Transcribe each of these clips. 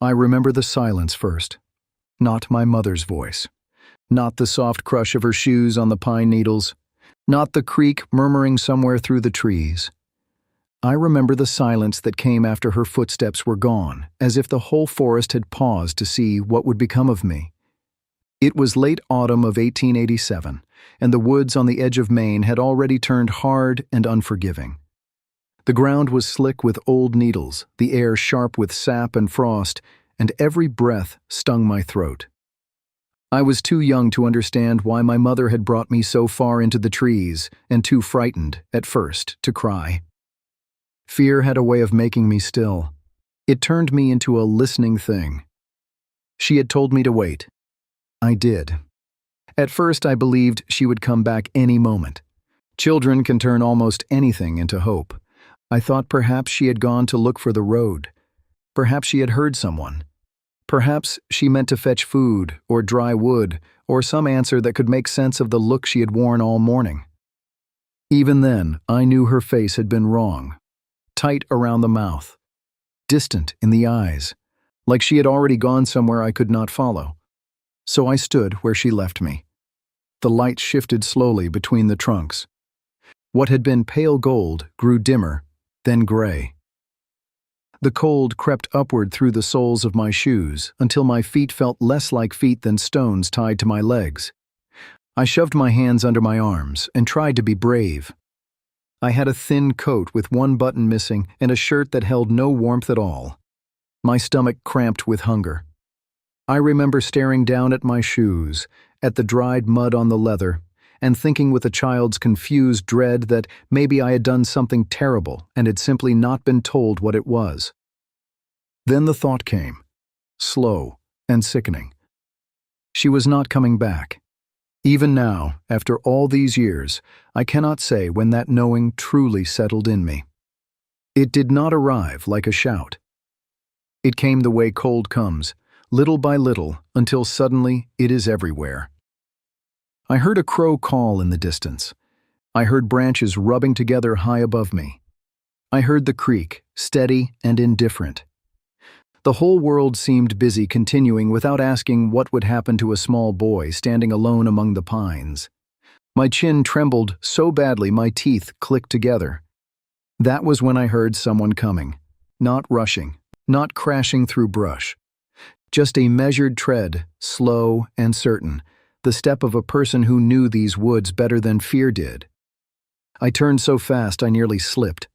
I remember the silence first. Not my mother's voice. Not the soft crush of her shoes on the pine needles. Not the creek murmuring somewhere through the trees. I remember the silence that came after her footsteps were gone, as if the whole forest had paused to see what would become of me. It was late autumn of 1887, and the woods on the edge of Maine had already turned hard and unforgiving. The ground was slick with old needles, the air sharp with sap and frost, and every breath stung my throat. I was too young to understand why my mother had brought me so far into the trees, and too frightened, at first, to cry. Fear had a way of making me still. It turned me into a listening thing. She had told me to wait. I did. At first I believed she would come back any moment. Children can turn almost anything into hope. I thought perhaps she had gone to look for the road. Perhaps she had heard someone. Perhaps she meant to fetch food, or dry wood, or some answer that could make sense of the look she had worn all morning. Even then, I knew her face had been wrong. Tight around the mouth. Distant in the eyes. Like she had already gone somewhere I could not follow. So I stood where she left me. The light shifted slowly between the trunks. What had been pale gold grew dimmer, then gray. The cold crept upward through the soles of my shoes until my feet felt less like feet than stones tied to my legs. I shoved my hands under my arms and tried to be brave. I had a thin coat with one button missing and a shirt that held no warmth at all. My stomach cramped with hunger. I remember staring down at my shoes, at the dried mud on the leather, and thinking with a child's confused dread that maybe I had done something terrible and had simply not been told what it was. Then the thought came, slow and sickening. She was not coming back. Even now, after all these years, I cannot say when that knowing truly settled in me. It did not arrive like a shout. It came the way cold comes, little by little, until suddenly it is everywhere. I heard a crow call in the distance. I heard branches rubbing together high above me. I heard the creek, steady and indifferent. The whole world seemed busy continuing without asking what would happen to a small boy standing alone among the pines. My chin trembled so badly my teeth clicked together. That was when I heard someone coming, not rushing, not crashing through brush. Just a measured tread, slow and certain, the step of a person who knew these woods better than fear did. I turned so fast I nearly slipped.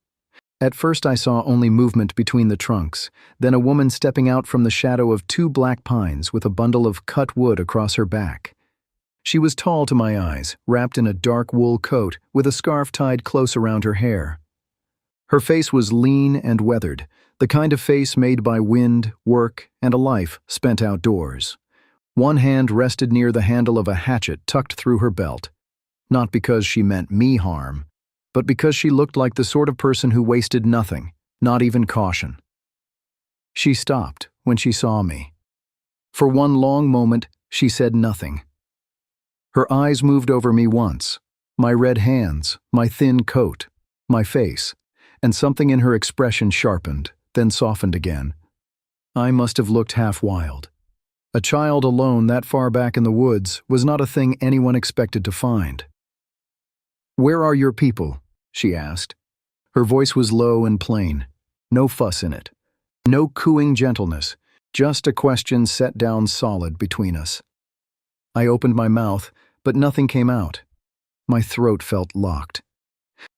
At first I saw only movement between the trunks, then a woman stepping out from the shadow of two black pines with a bundle of cut wood across her back. She was tall to my eyes, wrapped in a dark wool coat with a scarf tied close around her hair. Her face was lean and weathered, the kind of face made by wind, work, and a life spent outdoors. One hand rested near the handle of a hatchet tucked through her belt, not because she meant me harm, but because she looked like the sort of person who wasted nothing, not even caution. She stopped when she saw me. For one long moment, she said nothing. Her eyes moved over me once, my red hands, my thin coat, my face, and something in her expression sharpened, then softened again. I must have looked half wild. A child alone that far back in the woods was not a thing anyone expected to find. "Where are your people?" she asked. Her voice was low and plain, no fuss in it, no cooing gentleness, just a question set down solid between us. I opened my mouth, but nothing came out. My throat felt locked.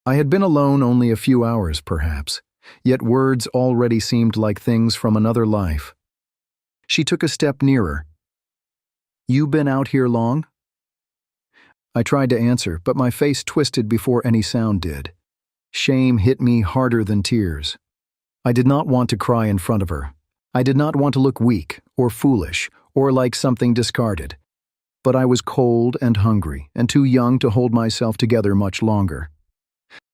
I had been alone only a few hours, perhaps, yet words already seemed like things from another life. She took a step nearer. "You been out here long?" I tried to answer, but my face twisted before any sound did. Shame hit me harder than tears. I did not want to cry in front of her. I did not want to look weak or foolish or like something discarded. But I was cold and hungry and too young to hold myself together much longer.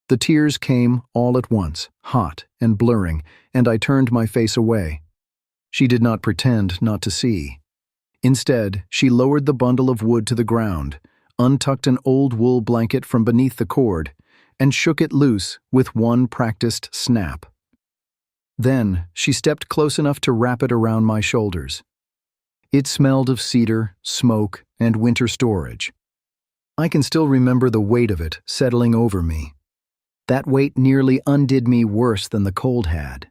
The tears came all at once, hot and blurring, and I turned my face away. She did not pretend not to see. Instead, she lowered the bundle of wood to the ground, untucked an old wool blanket from beneath the cord, and shook it loose with one practiced snap. Then she stepped close enough to wrap it around my shoulders. It smelled of cedar, smoke, and winter storage. I can still remember the weight of it settling over me. That weight nearly undid me worse than the cold had.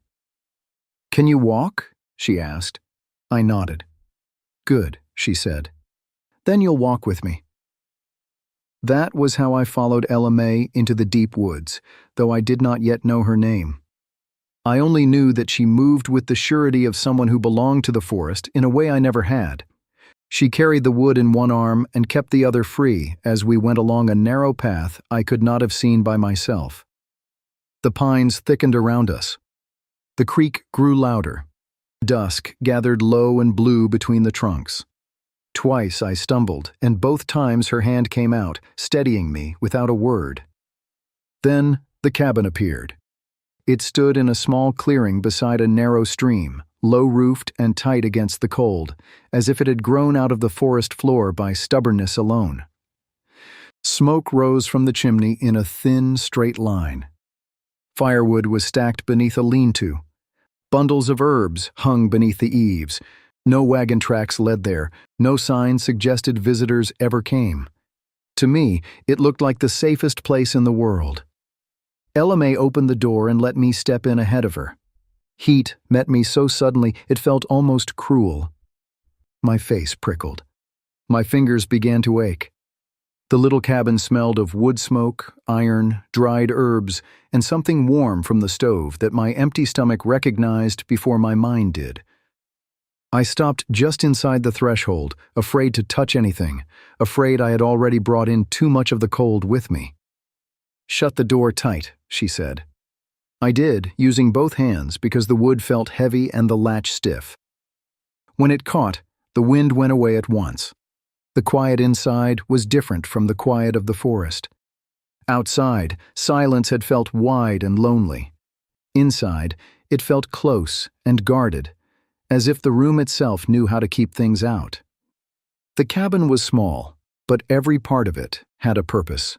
"Can you walk?" she asked. I nodded. "Good," she said. "Then you'll walk with me." That was how I followed Ella May into the deep woods, though I did not yet know her name. I only knew that she moved with the surety of someone who belonged to the forest in a way I never had. She carried the wood in one arm and kept the other free as we went along a narrow path I could not have seen by myself. The pines thickened around us. The creek grew louder. Dusk gathered low and blue between the trunks. Twice I stumbled, and both times her hand came out, steadying me without a word. Then the cabin appeared. It stood in a small clearing beside a narrow stream, low-roofed and tight against the cold, as if it had grown out of the forest floor by stubbornness alone. Smoke rose from the chimney in a thin, straight line. Firewood was stacked beneath a lean-to. Bundles of herbs hung beneath the eaves. No wagon tracks led there. No sign suggested visitors ever came. To me, it looked like the safest place in the world. Ella May opened the door and let me step in ahead of her. Heat met me so suddenly it felt almost cruel. My face prickled. My fingers began to ache. The little cabin smelled of wood smoke, iron, dried herbs, and something warm from the stove that my empty stomach recognized before my mind did. I stopped just inside the threshold, afraid to touch anything, afraid I had already brought in too much of the cold with me. "Shut the door tight," she said. I did, using both hands because the wood felt heavy and the latch stiff. When it caught, the wind went away at once. The quiet inside was different from the quiet of the forest. Outside, silence had felt wide and lonely. Inside, it felt close and guarded, as if the room itself knew how to keep things out. The cabin was small, but every part of it had a purpose.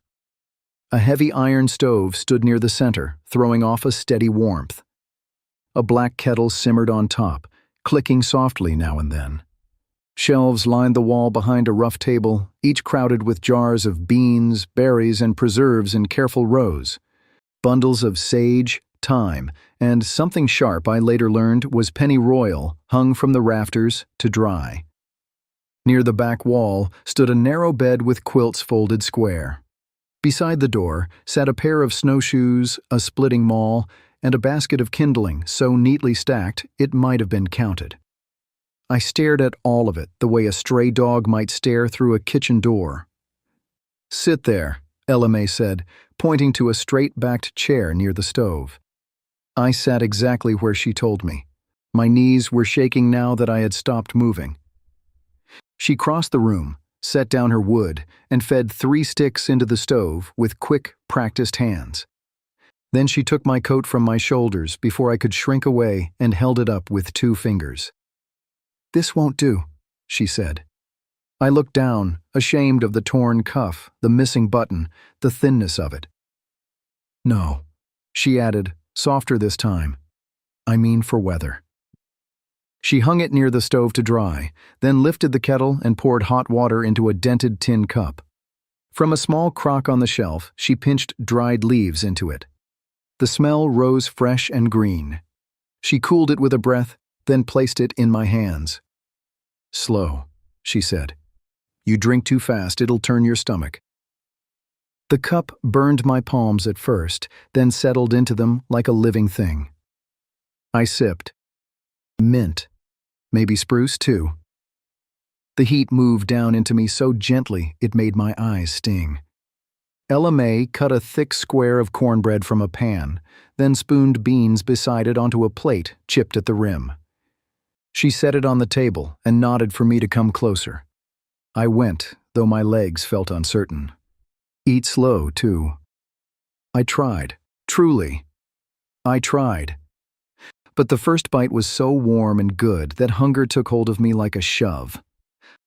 A heavy iron stove stood near the center, throwing off a steady warmth. A black kettle simmered on top, clicking softly now and then. Shelves lined the wall behind a rough table, each crowded with jars of beans, berries, and preserves in careful rows. Bundles of sage, thyme, and something sharp I later learned was pennyroyal hung from the rafters to dry. Near the back wall stood a narrow bed with quilts folded square. Beside the door sat a pair of snowshoes, a splitting maul, and a basket of kindling so neatly stacked it might have been counted. I stared at all of it the way a stray dog might stare through a kitchen door. "Sit there," Ella May said, pointing to a straight-backed chair near the stove. I sat exactly where she told me. My knees were shaking now that I had stopped moving. She crossed the room, set down her wood, and fed 3 sticks into the stove with quick, practiced hands. Then she took my coat from my shoulders before I could shrink away and held it up with 2 fingers. "This won't do," she said. I looked down, ashamed of the torn cuff, the missing button, the thinness of it. "No," she added, softer this time. "I mean for weather." She hung it near the stove to dry, then lifted the kettle and poured hot water into a dented tin cup. From a small crock on the shelf, she pinched dried leaves into it. The smell rose fresh and green. She cooled it with a breath, then placed it in my hands. "Slow," she said. "You drink too fast, it'll turn your stomach." The cup burned my palms at first, then settled into them like a living thing. I sipped. Mint. Maybe spruce, too. The heat moved down into me so gently it made my eyes sting. Ella May cut a thick square of cornbread from a pan, then spooned beans beside it onto a plate chipped at the rim. She set it on the table and nodded for me to come closer. I went, though my legs felt uncertain. Eat slow, too. I tried. Truly. I tried. But the first bite was so warm and good that hunger took hold of me like a shove.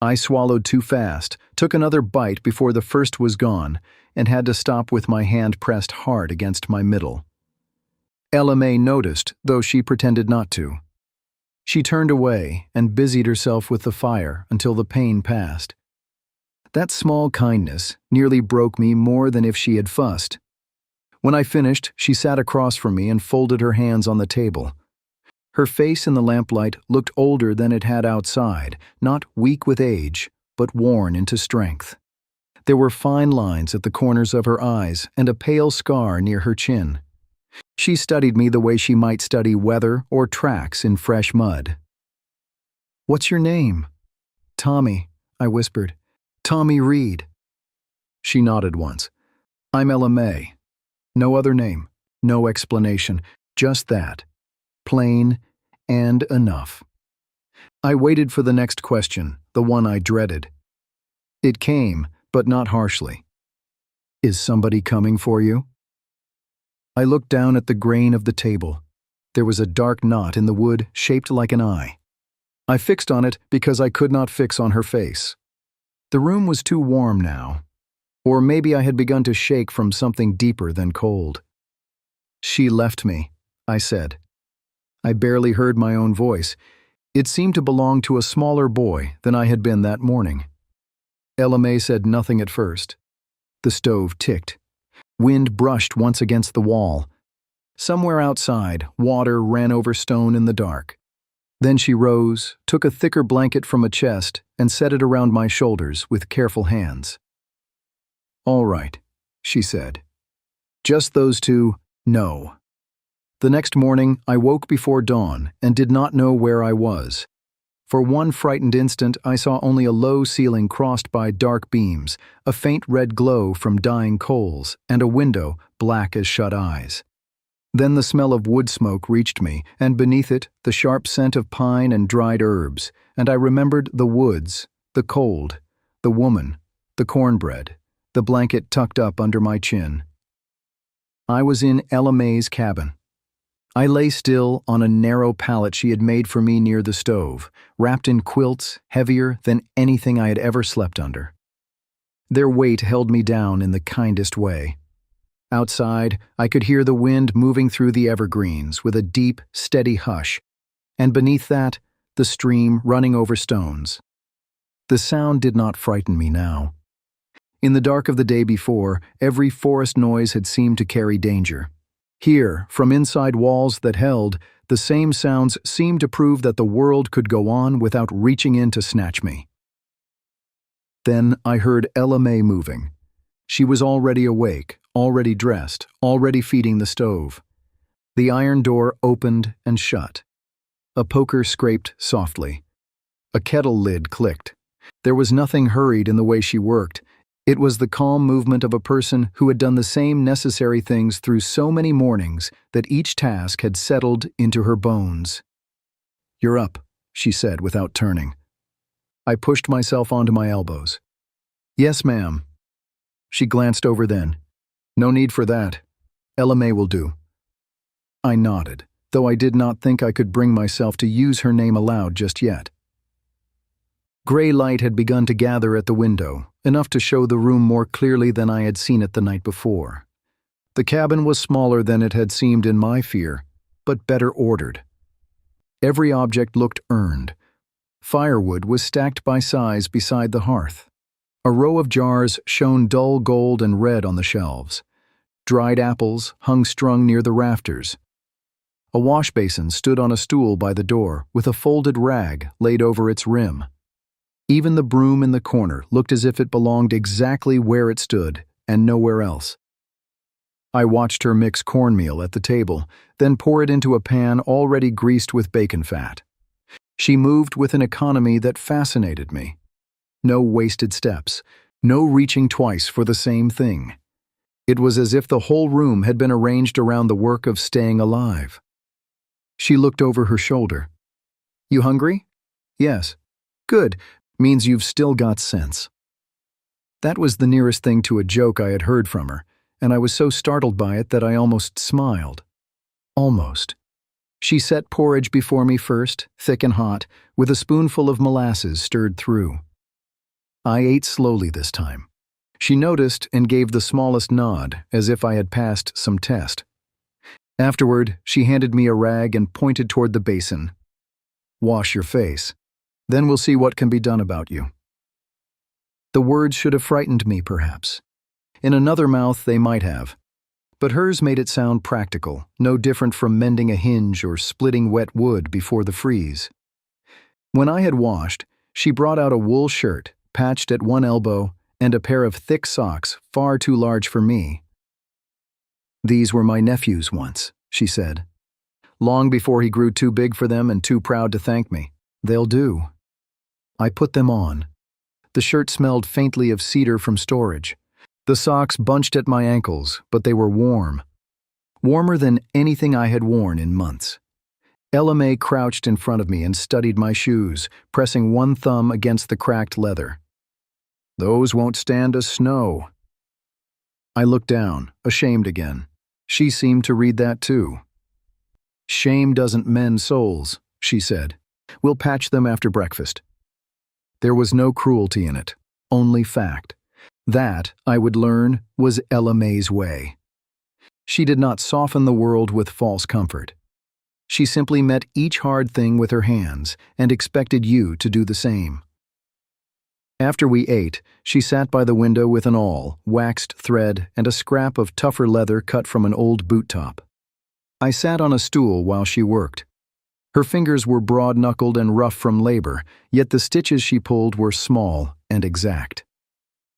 I swallowed too fast, took another bite before the first was gone, and had to stop with my hand pressed hard against my middle. Ella May noticed, though she pretended not to. She turned away and busied herself with the fire until the pain passed. That small kindness nearly broke me more than if she had fussed. When I finished, she sat across from me and folded her hands on the table. Her face in the lamplight looked older than it had outside, not weak with age, but worn into strength. There were fine lines at the corners of her eyes and a pale scar near her chin. She studied me the way she might study weather or tracks in fresh mud. "What's your name?" "Tommy," I whispered. "Tommy Reed." She nodded once. "I'm Ella May." No other name, no explanation, just that. Plain and enough. I waited for the next question, the one I dreaded. It came, but not harshly. "Is somebody coming for you?" I looked down at the grain of the table. There was a dark knot in the wood shaped like an eye. I fixed on it because I could not fix on her face. The room was too warm now. Or maybe I had begun to shake from something deeper than cold. "She left me," I said. I barely heard my own voice. It seemed to belong to a smaller boy than I had been that morning. Ella May said nothing at first. The stove ticked. Wind brushed once against the wall. Somewhere outside, water ran over stone in the dark. Then she rose, took a thicker blanket from a chest, and set it around my shoulders with careful hands. "All right," she said. "Just those two, no." The next morning, I woke before dawn and did not know where I was. For one frightened instant, I saw only a low ceiling crossed by dark beams, a faint red glow from dying coals, and a window black as shut eyes. Then the smell of wood smoke reached me, and beneath it, the sharp scent of pine and dried herbs, and I remembered the woods, the cold, the woman, the cornbread, the blanket tucked up under my chin. I was in Ella May's cabin. I lay still on a narrow pallet she had made for me near the stove, wrapped in quilts heavier than anything I had ever slept under. Their weight held me down in the kindest way. Outside, I could hear the wind moving through the evergreens with a deep, steady hush, and beneath that, the stream running over stones. The sound did not frighten me now. In the dark of the day before, every forest noise had seemed to carry danger. Here, from inside walls that held, the same sounds seemed to prove that the world could go on without reaching in to snatch me. Then I heard Ella May moving. She was already awake, already dressed, already feeding the stove. The iron door opened and shut. A poker scraped softly. A kettle lid clicked. There was nothing hurried in the way she worked. It was the calm movement of a person who had done the same necessary things through so many mornings that each task had settled into her bones. "You're up," she said without turning. I pushed myself onto my elbows. "Yes, ma'am." She glanced over then. "No need for that. Ella May will do." I nodded, though I did not think I could bring myself to use her name aloud just yet. Gray light had begun to gather at the window, enough to show the room more clearly than I had seen it the night before. The cabin was smaller than it had seemed in my fear, but better ordered. Every object looked earned. Firewood was stacked by size beside the hearth. A row of jars shone dull gold and red on the shelves. Dried apples hung strung near the rafters. A wash basin stood on a stool by the door with a folded rag laid over its rim. Even the broom in the corner looked as if it belonged exactly where it stood and nowhere else. I watched her mix cornmeal at the table, then pour it into a pan already greased with bacon fat. She moved with an economy that fascinated me. No wasted steps, no reaching twice for the same thing. It was as if the whole room had been arranged around the work of staying alive. She looked over her shoulder. "You hungry?" "Yes." "Good. Means you've still got sense." That was the nearest thing to a joke I had heard from her, and I was so startled by it that I almost smiled. Almost. She set porridge before me first, thick and hot, with a spoonful of molasses stirred through. I ate slowly this time. She noticed and gave the smallest nod, as if I had passed some test. Afterward, she handed me a rag and pointed toward the basin. "Wash your face. Then we'll see what can be done about you." The words should have frightened me, perhaps. In another mouth, they might have. But hers made it sound practical, no different from mending a hinge or splitting wet wood before the freeze. When I had washed, she brought out a wool shirt, patched at one elbow, and a pair of thick socks far too large for me. "These were my nephew's once," she said. "Long before he grew too big for them and too proud to thank me. They'll do." I put them on. The shirt smelled faintly of cedar from storage. The socks bunched at my ankles, but they were warm. Warmer than anything I had worn in months. Ella May crouched in front of me and studied my shoes, pressing one thumb against the cracked leather. "Those won't stand a snow." I looked down, ashamed again. She seemed to read that too. "Shame doesn't mend souls," she said. "We'll patch them after breakfast." There was no cruelty in it, only fact. That, I would learn, was Ella May's way. She did not soften the world with false comfort. She simply met each hard thing with her hands and expected you to do the same. After we ate, she sat by the window with an awl, waxed thread, and a scrap of tougher leather cut from an old boot top. I sat on a stool while she worked. Her fingers were broad-knuckled and rough from labor, yet the stitches she pulled were small and exact.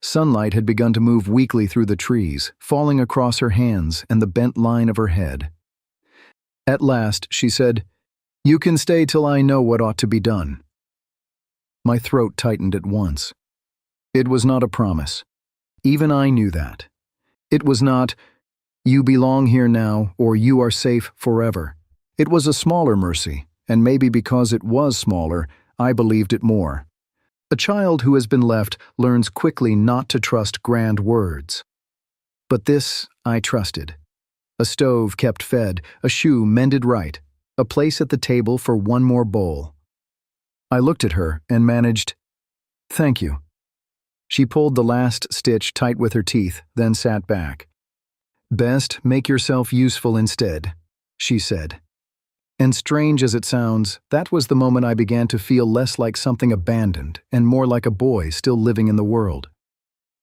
Sunlight had begun to move weakly through the trees, falling across her hands and the bent line of her head. At last, she said, "You can stay till I know what ought to be done." My throat tightened at once. It was not a promise. Even I knew that. It was not, "You belong here now," or "You are safe forever." It was a smaller mercy, and maybe because it was smaller, I believed it more. A child who has been left learns quickly not to trust grand words. But this I trusted. A stove kept fed, a shoe mended right, a place at the table for one more bowl. I looked at her and managed, "Thank you." She pulled the last stitch tight with her teeth, then sat back. "Best make yourself useful instead," she said. And strange as it sounds, that was the moment I began to feel less like something abandoned and more like a boy still living in the world.